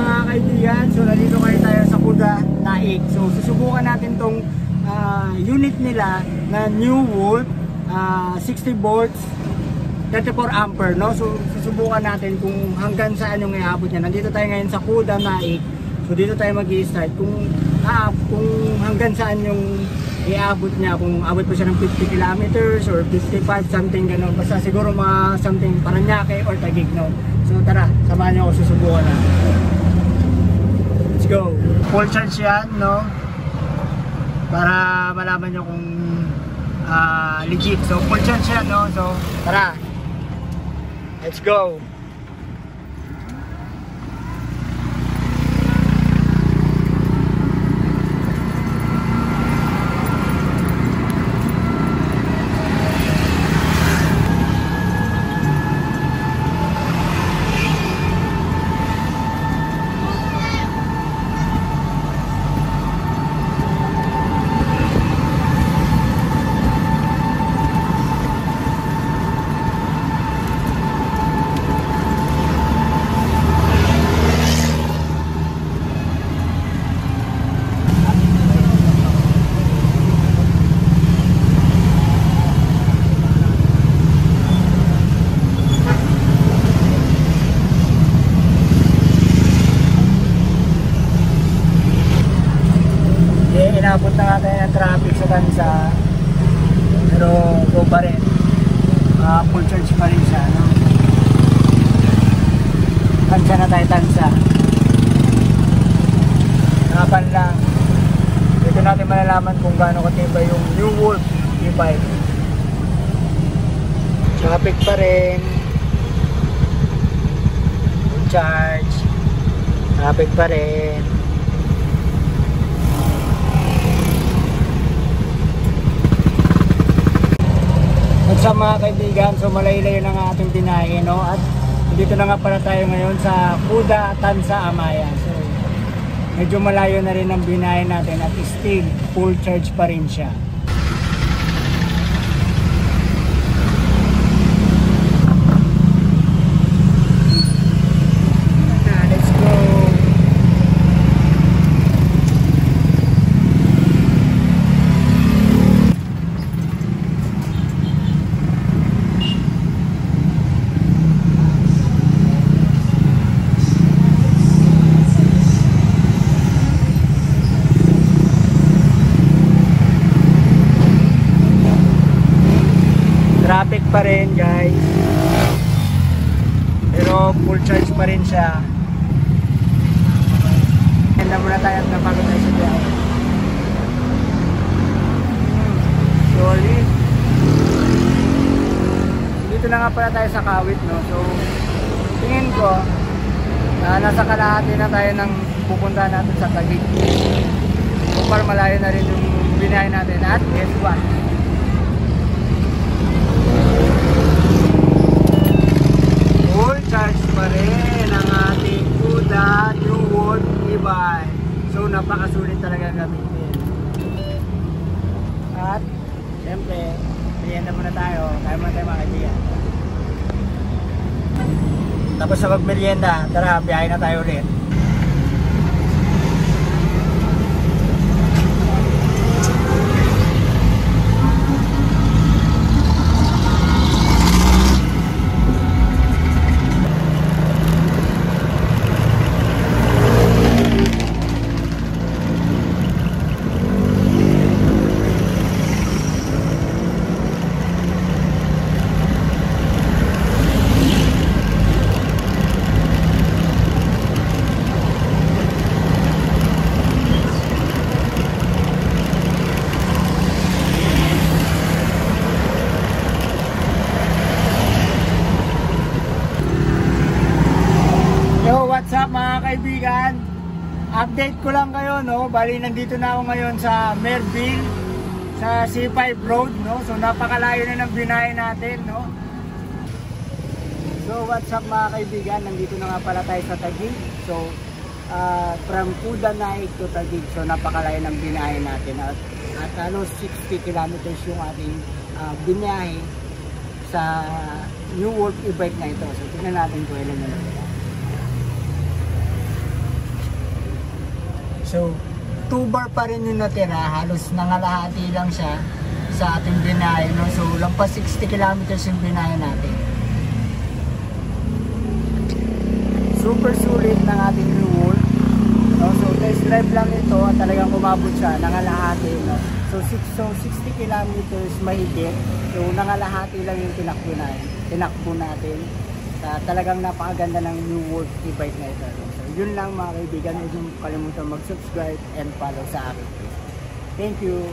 mga kaibigan, so nandito kayo tayo sa Kuda Naik. So susubukan natin tong unit nila na New Wolf 60 volts 34 ampere, no? So susubukan natin kung hanggang saan yung iabot niya. Nandito tayo ngayon sa Kuda Naik. So dito tayo mag-i-start kung hanggang saan yung iabot niya, kung abot po siya ng 50 kilometers or 55 something gano'n. Basta siguro mga something Paranaque or Taguig, no? So tara, samahan niyo ako, susubukan na. Let's go. Full charge yan, no? Para malaman niyo kung legit. So full charge yan, no? So tara. Let's go. Inabot na natin ang traffic sa Tansa, pero go pa rin, full charge pa rin siya, no? Tansa na tayo, Tansa. Harapan lang, dito natin malalaman kung gaano katibay yung New Wolf e-bike. Traffic pa rin, full charge, traffic pa rin. Sa mga kaibigan, so malayo-layo na nga ating binahe, no? At dito na nga pala tayo ngayon sa Kuda, Tansa, Amaya. So medyo malayo na rin ang binahe natin at still full charge pa rin siya. Let's go. Traffic pa rin, guys, pero full charge pa rin siya. Handa muna tayo at napagod tayo sa biyahe. Solid. Dito na nga pala tayo sa Kawit, no? So tingin ko nasa kalahati na tayo ng pupunta natin sa Taguig. So para malayo na rin yung binahe natin. At guess what? Full charge pa rin ang ating Kuda New Wolf e-bike. So napakasulit talaga gamitin. At siyempre, merienda muna tayo. Kaya muna tayo mga kaibigan. Tapos sa magmerienda, tara, biyahe na tayo ulit. What's up mga kaibigan? Update ko lang kayo, no? Bali nandito na ako ngayon sa Merville, sa C5 Road, no? So napakalayo na ng binahe natin, no? So what's up mga kaibigan? Nandito na nga pala tayo sa Taguig. So from Kuda Naik to Taguig. So napakalayo ng binahe natin. At 60 kilometers yung ating binahe sa New Wolf e-bike na ito. So tingnan natin kung ilan na. So 2 bar pa rin yung natira, halos nangalahati lang siya sa ating binahe, no? So lampas 60 kilometers yung binahe natin. Super sulit ng ating new Wolf, no? So test drive lang ito at talagang umabot siya, nangalahati, no? So 60 kilometers mahigit, so nangalahati lang yung tinakbo natin. Talagang napakaganda ng new Wolf e-bike na ito, no? So yun lang mga kaibigan, huwag niyong kalimutan mag-subscribe and follow sa akin. Thank you!